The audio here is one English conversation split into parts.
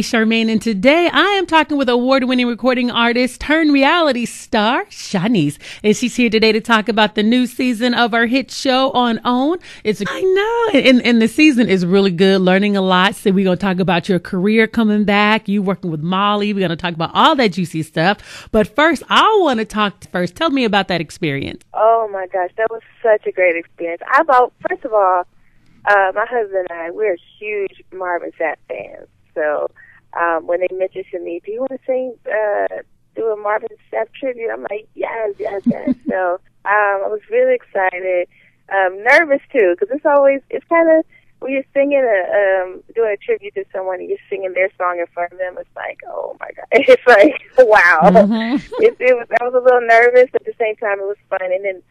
Charmaine, and today I am talking with award-winning recording artist turned reality star, Shanice. And she's here today to talk about the new season of our hit show on OWN. And the season is really good, learning a lot. So we're going to talk about your career coming back, you working with Molly. We're going to talk about all that juicy stuff. But first, I want to tell me about that experience. Oh my gosh, that was such a great experience. First of all, my husband and I, we're huge Marvin Sapp fans. So when they mentioned to me, do you want to sing, do a Marvin Sapp tribute? I'm like, yes. So I was really excited, nervous too, because it's kind of, when you're singing doing a tribute to someone and you're singing their song in front of them, it's like, oh my God, it's like, wow. Mm-hmm. I was a little nervous, but at the same time it was fun. And then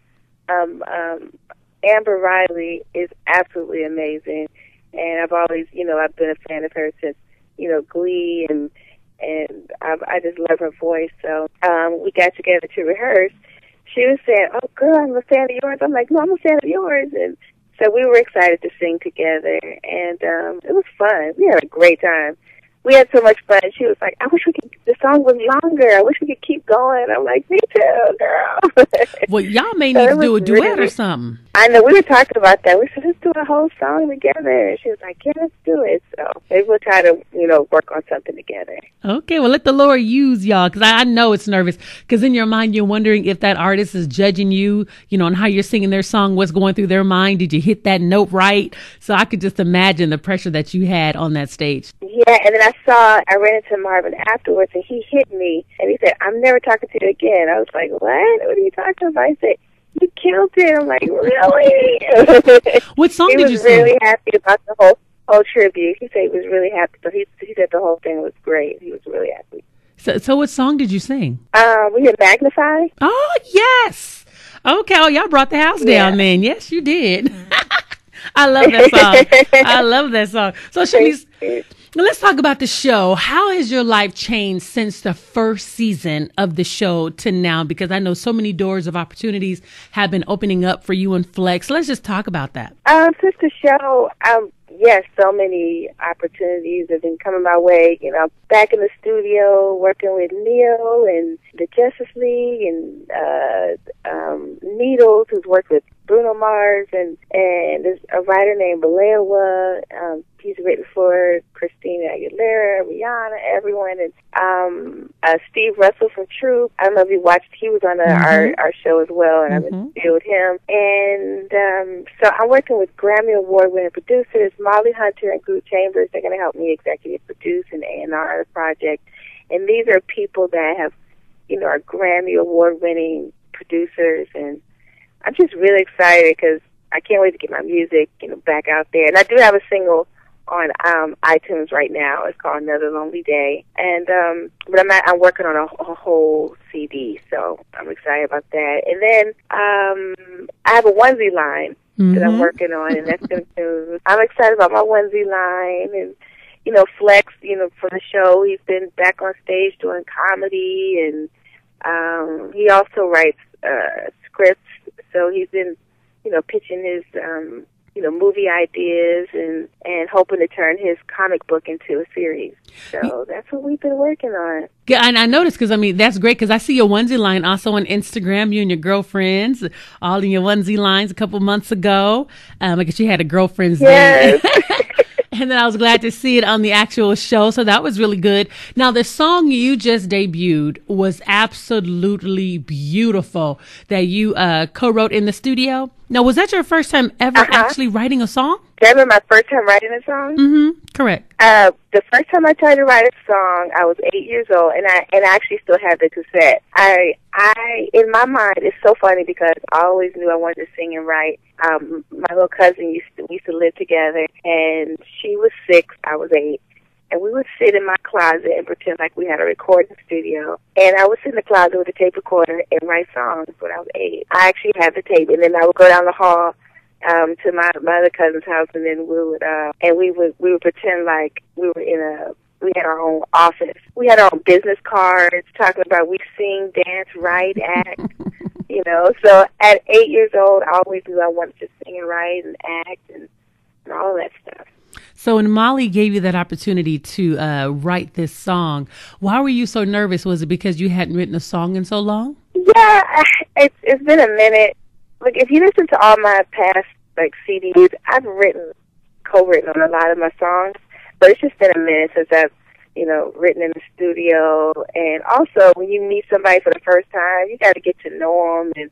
Amber Riley is absolutely amazing, and I've always, I've been a fan of her since, Glee, and I just love her voice. So we got together to rehearse. She was saying, "Oh, girl, I'm a fan of yours." I'm like, "No, I'm a fan of yours," and so we were excited to sing together, and it was fun. We had a great time. We had so much fun. She was like, the song was longer. I wish we could keep going. I'm like, me too, girl. Well, y'all may need to do a duet or something. I know. We were talking about that. We said, let's do a whole song together. And she was like, yeah, let's do it. So maybe we'll try to, work on something together. Okay, well, let the Lord use y'all, because I know it's nervous, because in your mind, you're wondering if that artist is judging you, on how you're singing their song, what's going through their mind. Did you hit that note right? So I could just imagine the pressure that you had on that stage. Yeah, and then I ran into Marvin afterwards, and he hit me, and he said, I'm never talking to you again. I was like, what? What are you talking about? He said, you killed it. I'm like, really? What song did you sing? He was really happy about the whole tribute. He said he was really happy. So he said the whole thing was great. He was really happy. So what song did you sing? We did Magnify. Oh, yes. Okay, y'all brought the house down then. Yes, you did. I love that song. So Shanice, let's talk about the show. How has your life changed since the first season of the show to now? Because I know so many doors of opportunities have been opening up for you and Flex. Let's just talk about that. Since the show, yes, so many opportunities have been coming my way. Back in the studio working with Neil and the Justice League, and Needles, who's worked with Bruno Mars, and there's a writer named Balewa. He's written for Christina Aguilera, Rihanna, everyone, and Steve Russell from Troop. I don't know if you watched; he was on our show as well, and I've been dealing with him. And so I'm working with Grammy Award-winning producers Molly Hunter and Groot Chambers. They're going to help me executive produce and A&R the project. And these are people that have, are Grammy Award-winning producers, and I'm just really excited because I can't wait to get my music, back out there. And I do have a single on iTunes right now. It's called Another Lonely Day, and but I'm working on a whole CD, so I'm excited about that. And then I have a onesie line that I'm working on, and that's going to. I'm excited about my onesie line, and Flex, for the show, he's been back on stage doing comedy, and he also writes scripts, so he's been pitching his movie ideas and hoping to turn his comic book into a series. So that's what we've been working on. Yeah, and I noticed, because that's great, because I see your onesie line also on Instagram. You and your girlfriends, all in your onesie lines a couple months ago. I guess you had a girlfriend's day. And then I was glad to see it on the actual show. So that was really good. Now, the song you just debuted was absolutely beautiful, that you co-wrote in the studio. Now, was that your first time ever actually writing a song? That was my first time writing a song? Mm-hmm. Correct. The first time I tried to write a song, I was 8 years old, and I actually still have the cassette. I in my mind, it's so funny because I always knew I wanted to sing and write. My little cousin we used to live together, and she was 6, I was 8. And we would sit in my closet and pretend like we had a recording studio. And I would sit in the closet with a tape recorder and write songs when I was 8. I actually had the tape, and then I would go down the hall to my other cousin's house, and then we would pretend like we had our own office. We had our own business cards talking about we sing, dance, write, act. So at 8 years old, I always knew I wanted to sing and write and act and all that stuff. So when Molly gave you that opportunity to write this song, why were you so nervous? Was it because you hadn't written a song in so long? Yeah, it's been a minute. Like, if you listen to all my past like CDs, I've co-written on a lot of my songs, but it's just been a minute since I've written in the studio. And also, when you meet somebody for the first time, you got to get to know them, and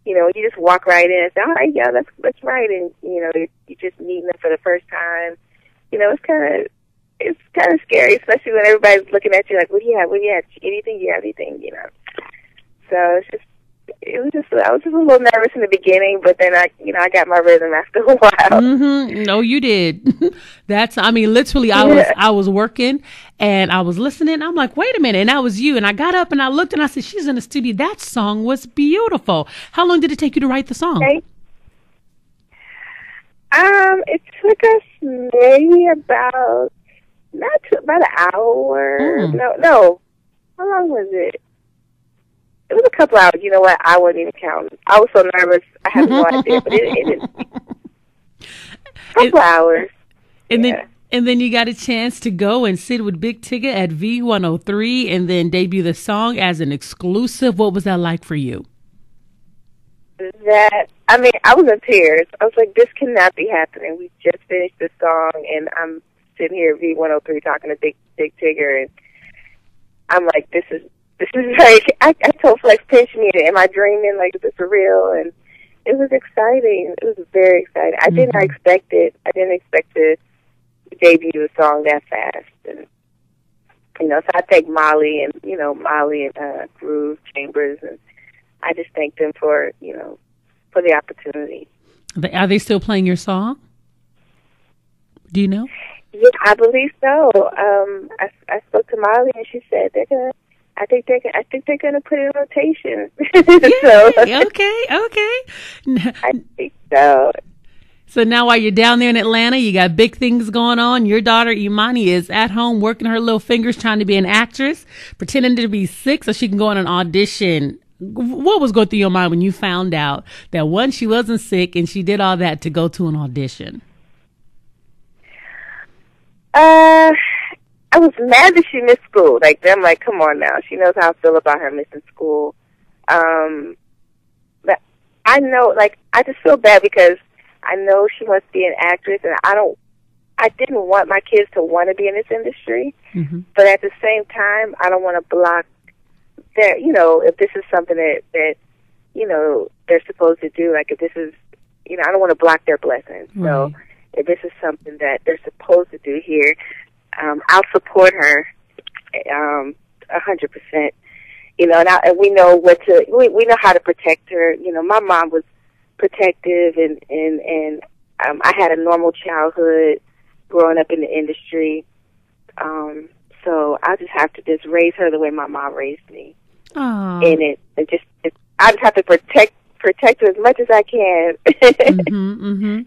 you just walk right in and say, "All right, yeah, let's write." And you're just meeting them for the first time. It's kind of scary, especially when everybody's looking at you like, "What do you have? What do you have? Anything? You have anything?" So I was just a little nervous in the beginning, but then I got my rhythm after a while. Mm-hmm. No, you did. Literally, I was working and I was listening. And I'm like, wait a minute, and that was you. And I got up and I looked and I said, she's in the studio. That song was beautiful. How long did it take you to write the song? Okay. It took us maybe about an hour. No. How long was it? It was a couple hours. You know what? I wasn't even counting. I was so nervous. I had no idea, but it didn't. A couple hours. And then you got a chance to go and sit with Big Tigger at V103 and then debut the song as an exclusive. What was that like for you? I was in tears. I was like, this cannot be happening. We just finished the song, and I'm sitting here at V103 talking to Big Tigger, and I'm like, this is like, I told Flex, pinch me, am I dreaming? Like, is this for real? And it was exciting. It was very exciting. I did not expect it. I didn't expect to debut a song that fast. And, so I thank Molly and Groove Chambers, and I just thank them for the opportunity. Are they still playing your song? Do you know? Yeah, I believe so. I spoke to Molly, and she said I think they're gonna put it in rotation. Okay. I think so. So now while you're down there in Atlanta, you got big things going on. Your daughter Imani is at home working her little fingers trying to be an actress, pretending to be sick so she can go on an audition. What was going through your mind when you found out that, one, she wasn't sick and she did all that to go to an audition? I was mad that she missed school. Like, I'm like, come on now. She knows how I feel about her missing school. But I know, I just feel bad because I know she wants to be an actress, and I didn't want my kids to want to be in this industry. Mm-hmm. But at the same time, I don't want to block their, if this is something that they're supposed to do. Like, if this is, I don't want to block their blessings. Right. So if this is something that they're supposed to do here, I'll support her 100%. And we know we know how to protect her. My mom was protective, and I had a normal childhood growing up in the industry. So I just have to just raise her the way my mom raised me. Aww. I just have to protect her as much as I can. Mm-hmm.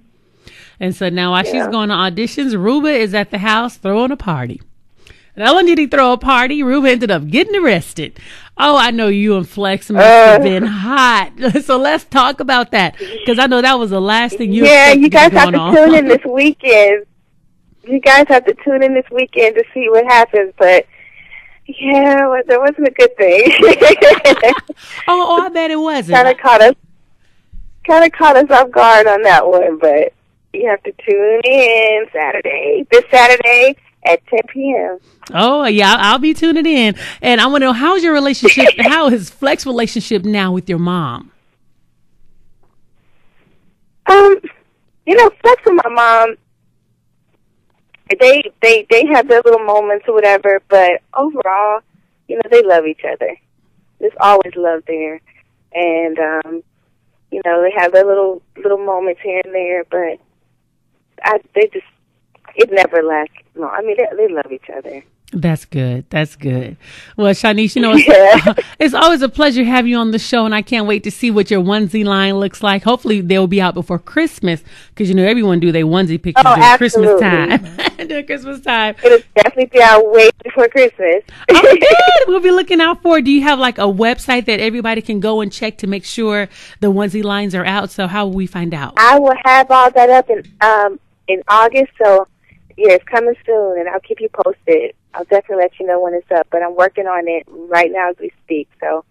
And so now while she's going to auditions, Ruba is at the house throwing a party. Not only did he throw a party, Ruba ended up getting arrested. Oh, I know you and Flex must have been hot. So let's talk about that, because I know that was the last thing you you guys have to tune in this weekend. You guys have to tune in this weekend to see what happens, but there wasn't a good thing. oh, I bet it wasn't. Kind of caught us off guard on that one, but you have to tune in this Saturday at 10 p.m. Oh, yeah, I'll be tuning in. And I want to know, how's your relationship, how is Flex's relationship now with your mom? Flex and my mom, they have their little moments or whatever, but overall, they love each other. There's always love there. And, they have their little moments here and there, but it never lasts long. I mean, they love each other. That's good. That's good. Well, Shanice, it's always a pleasure to have you on the show, and I can't wait to see what your onesie line looks like. Hopefully, they'll be out before Christmas, because everyone do their onesie pictures during Christmas time. During Christmas time, it'll definitely be out way before Christmas. Oh, good. We'll be looking out for it. Do you have a website that everybody can go and check to make sure the onesie lines are out? So how will we find out? I will have all that up in August. So Yeah, it's coming soon, and I'll keep you posted. I'll definitely let you know when it's up, but I'm working on it right now as we speak, so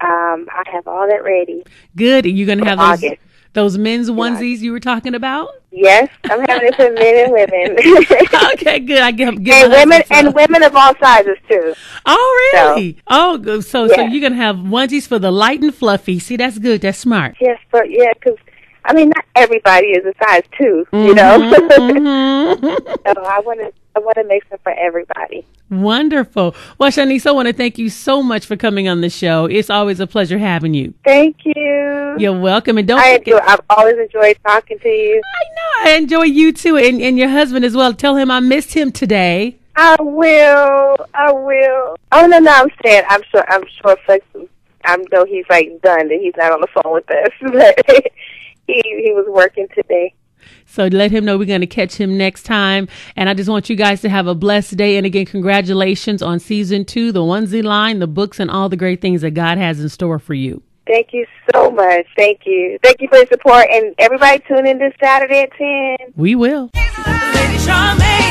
I have all that ready. Good. And you're going to have August. Those men's onesies you were talking about? Yes, I'm having it for men and women. Okay, good. I give and women of all sizes too. Oh, really? So yeah. you're gonna have onesies for the light and fluffy. See, that's good. That's smart. Yes, because I mean, not everybody is a size 2, you know. So I want to make them for everybody. Wonderful. Well, Shanice, I want to thank you so much for coming on the show. It's always a pleasure having you. Thank you. You're welcome. And I've always enjoyed talking to you. I know. I enjoy you too, and your husband as well. Tell him I missed him today. I will. Oh no, I'm saying I'm sure Flex. I know he's like done that he's not on the phone with us, but he was working today. So let him know we're going to catch him next time. And I just want you guys to have a blessed day. And again, congratulations on season 2, the onesie line, the books, and all the great things that God has in store for you. Thank you so much. Thank you. Thank you for your support. And everybody tune in this Saturday at 10. We will. Lady Charmaine.